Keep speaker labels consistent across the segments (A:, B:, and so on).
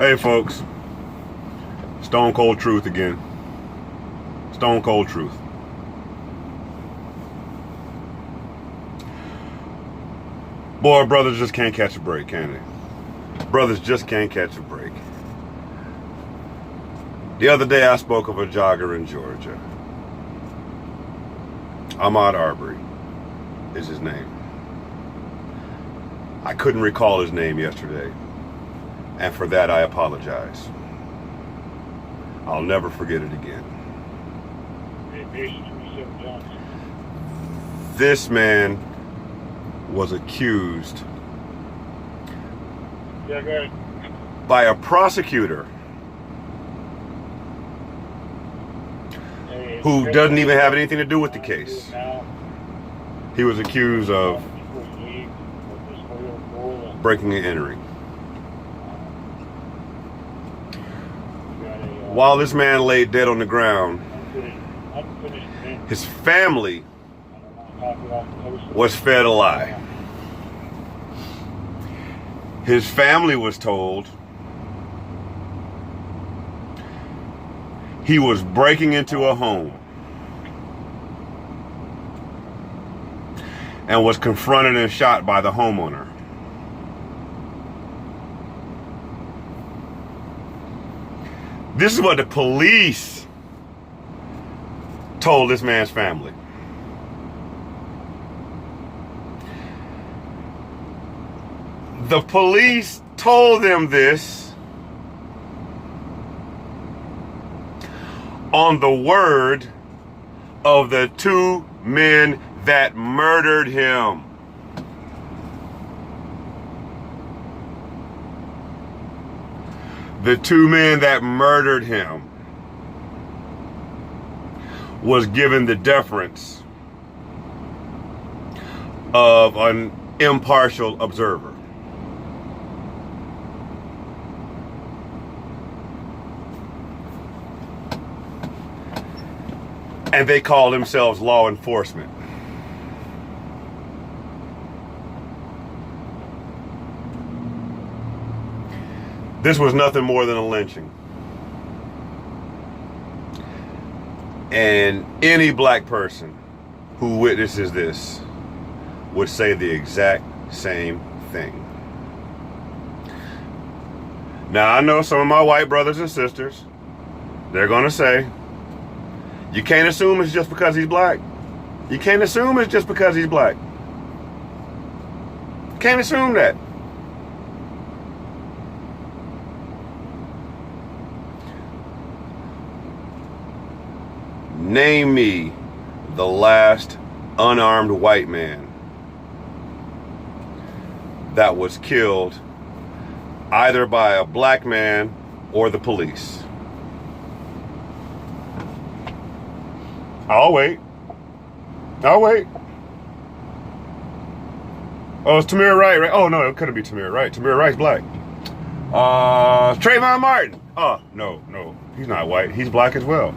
A: Hey folks, Stone Cold Truth again. Stone Cold Truth. Boy, brothers just can't catch a break, can they? Brothers just can't catch a break. The other day I spoke of a jogger in Georgia. Ahmaud Arbery is his name. I couldn't recall his name yesterday, and for that I apologize. I'll never forget it again. This man was accused by a prosecutor who doesn't even have anything to do with the case. He was accused of breaking and entering. While this man lay dead on the ground, his family was fed a lie. His family was told he was breaking into a home and was confronted and shot by the homeowner. This is what the police told this man's family. The police told them this on the word of the two men that murdered him. The two men that murdered him was given the deference of an impartial observer. And they call themselves law enforcement. This was nothing more than a lynching. And any black person who witnesses this would say the exact same thing. Now, I know some of my white brothers and sisters, they're going to say, you can't assume it's just because he's black. You can't assume it's just because he's black. Can't assume that. Name me the last unarmed white man that was killed either by a black man or the police. I'll wait. Oh, it's Tamir Wright, right? Oh, no, it couldn't be Tamir Wright. Tamir Wright's black. Trayvon Martin. Oh, no. He's not white. He's black as well.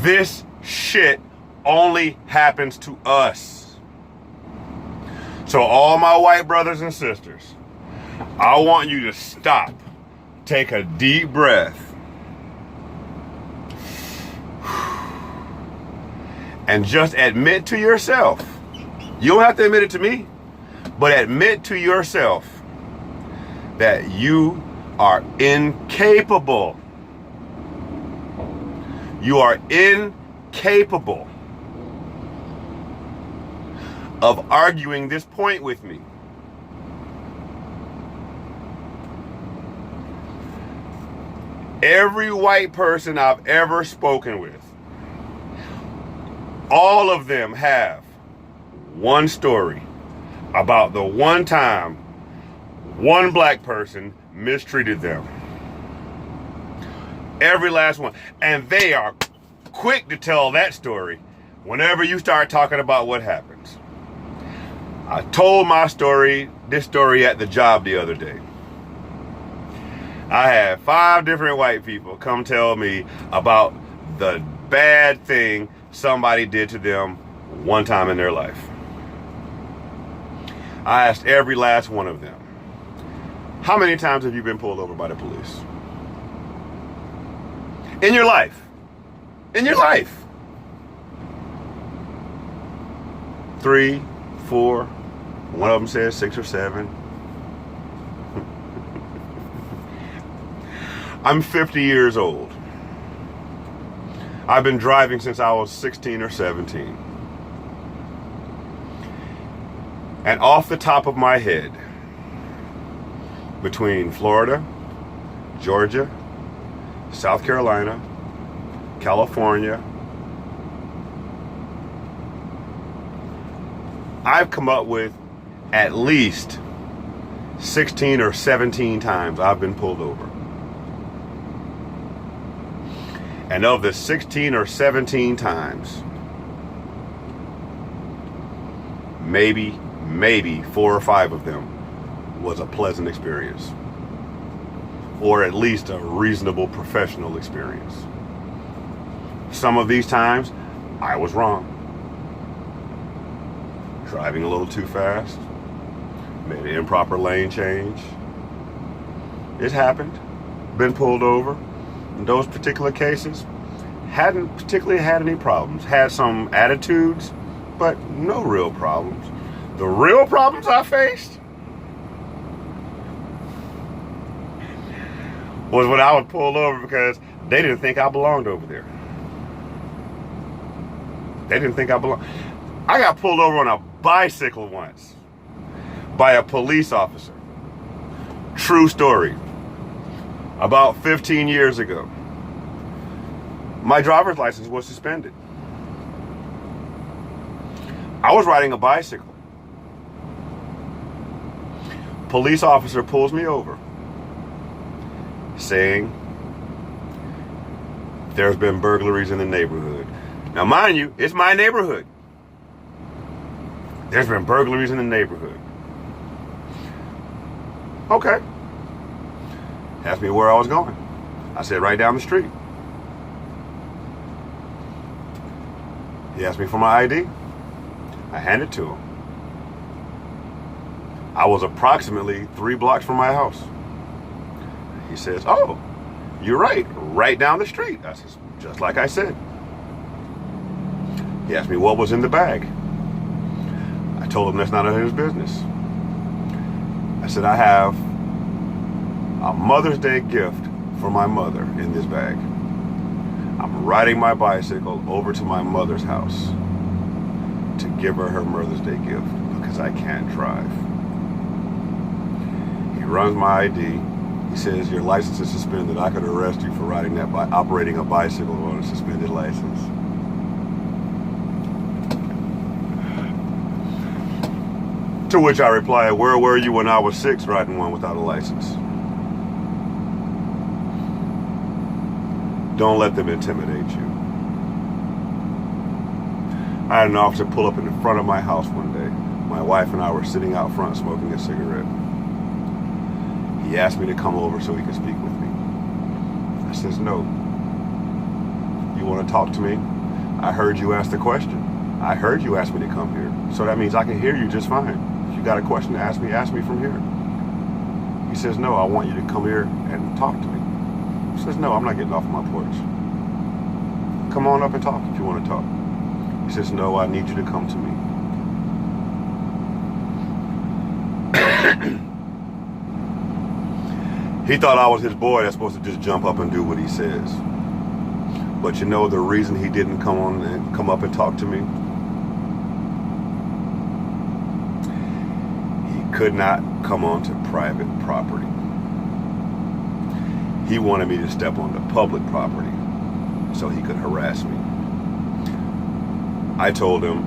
A: This shit only happens to us. So all my white brothers and sisters, I want you to stop. Take a deep breath. And just admit to yourself, you don't have to admit it to me, but admit to yourself that you are incapable. You are incapable of arguing this point with me. Every white person I've ever spoken with, all of them have one story about the one time one black person mistreated them. Every last one. And they are quick to tell that story whenever you start talking about what happens. I told this story at the job the other day. I had 5 different white people come tell me about the bad thing somebody did to them one time in their life. I asked every last one of them, How many times have you been pulled over by the police? In your life. In your life. 3, 4, one of them says 6 or 7. I'm 50 years old. I've been driving since I was 16 or 17. And off the top of my head, between Florida, Georgia, South Carolina, California, I've come up with at least 16 or 17 times I've been pulled over. And of the 16 or 17 times, maybe 4 or 5 of them was a pleasant experience. Or at least a reasonable professional experience. Some of these times, I was wrong. Driving a little too fast. Made an improper lane change. It happened. Been pulled over. In those particular cases, hadn't particularly had any problems. Had some attitudes, but no real problems. The real problems I faced was when I was pulled over because they didn't think I belonged over there. They didn't think I belonged. I got pulled over on a bicycle once by a police officer. True story. About 15 years ago, my driver's license was suspended. I was riding a bicycle. Police officer pulls me over, saying there's been burglaries in the neighborhood. Now, mind you, it's my neighborhood. There's been burglaries in the neighborhood. Okay. Asked me where I was going. I said right down the street. He asked me for my ID. I handed it to him. I was approximately 3 blocks from my house. He says, "Oh, you're right down the street." I said, "Just like I said." He asked me what was in the bag. I told him that's none of his business. I said, "I have a Mother's Day gift for my mother in this bag. I'm riding my bicycle over to my mother's house to give her Mother's Day gift because I can't drive." He runs my ID. He says, "Your license is suspended. I could arrest you for operating a bicycle on a suspended license." To which I replied, "Where were you when I was 6 riding one without a license?" Don't let them intimidate you. I had an officer pull up in the front of my house one day. My wife and I were sitting out front smoking a cigarette. He asked me to come over so he could speak with me. I says, "No. You want to talk to me? I heard you ask the question. I heard you ask me to come here. So that means I can hear you just fine. If you got a question to ask me from here." He says, "No, I want you to come here and talk to me." He says, "No, I'm not getting off my porch. Come on up and talk if you want to talk." He says, "No, I need you to come to me." He thought I was his boy that's supposed to just jump up and do what he says. But you know the reason he didn't come up and talk to me? He could not come onto private property. He wanted me to step onto public property so he could harass me. I told him,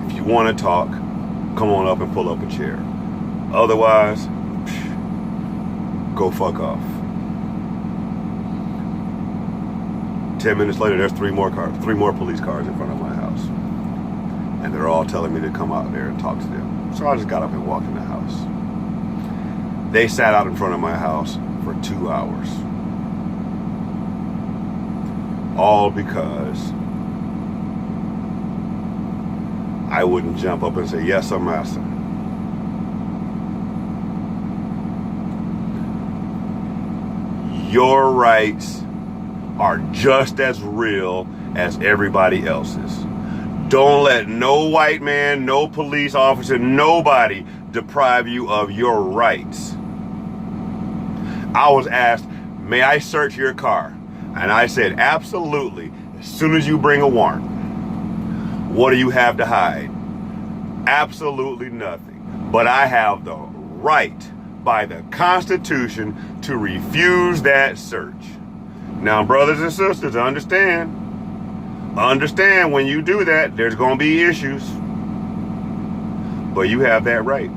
A: "If you want to talk, come on up and pull up a chair. Otherwise, go fuck off." 10 minutes later, there's 3 more police cars in front of my house. And they're all telling me to come out there and talk to them. So I just got up and walked in the house. They sat out in front of my house for 2 hours. All because I wouldn't jump up and say, "Yes, sir, master." your rights are just as real as everybody else's. Don't let no white man, no police officer, nobody deprive you of your rights. I was asked, may I search your car? And I said, absolutely, as soon as you bring a warrant. What do you have to hide? Absolutely nothing. But I have the right by the Constitution to refuse that search. Now, brothers and sisters, understand when you do that, there's going to be issues. But you have that right.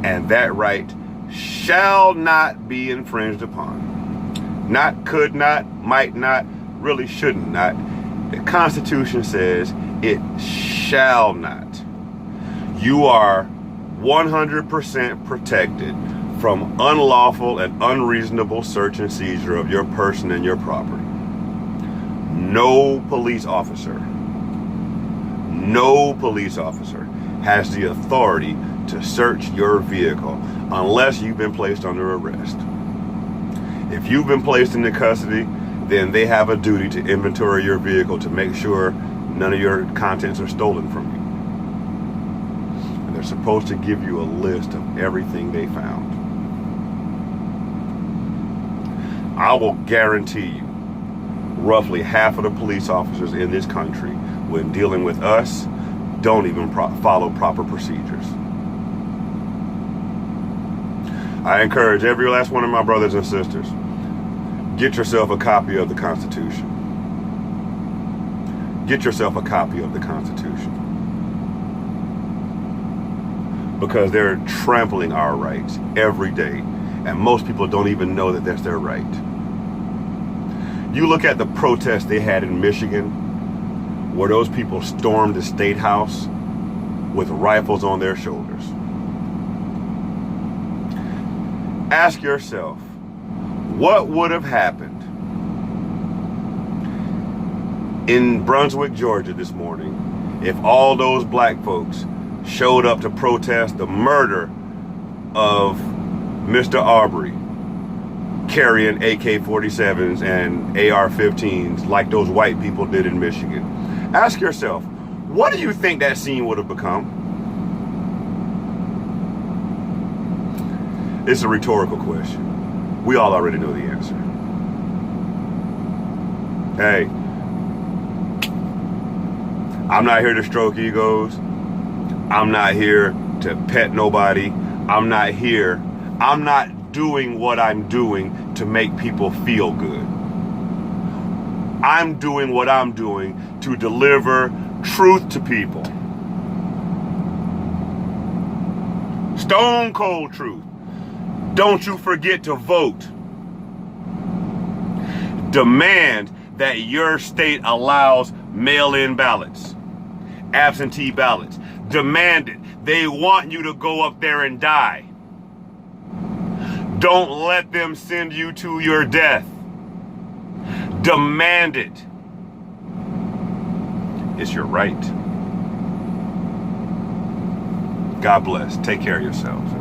A: And that right shall not be infringed upon. Not, could not, might not, really shouldn't not. The Constitution says it shall not. You are 100% protected from unlawful and unreasonable search and seizure of your person and your property. No police officer has the authority to search your vehicle unless you've been placed under arrest. If you've been placed into custody, then they have a duty to inventory your vehicle to make sure none of your contents are stolen from you. And they're supposed to give you a list of everything they found. I will guarantee you, roughly half of the police officers in this country, when dealing with us, don't even follow proper procedures. I encourage every last one of my brothers and sisters, get yourself a copy of the Constitution. Get yourself a copy of the Constitution. Because they're trampling our rights every day. And most people don't even know that that's their right. You look at the protests they had in Michigan, where those people stormed the State House with rifles on their shoulders. Ask yourself, what would have happened in Brunswick, Georgia this morning if all those black folks showed up to protest the murder of Mr. Arbery, carrying AK-47s and AR-15s like those white people did in Michigan? Ask yourself, what do you think that scene would have become? It's a rhetorical question. We all already know the answer. Hey, I'm not here to stroke egos. I'm not here to pet nobody. I'm not doing what I'm doing to make people feel good. I'm doing what I'm doing to deliver truth to people. Stone cold truth. Don't you forget to vote. Demand that your state allows mail-in ballots, absentee ballots. Demand it. They want you to go up there and die. Don't let them send you to your death. Demand it. It's your right. God bless. Take care of yourselves.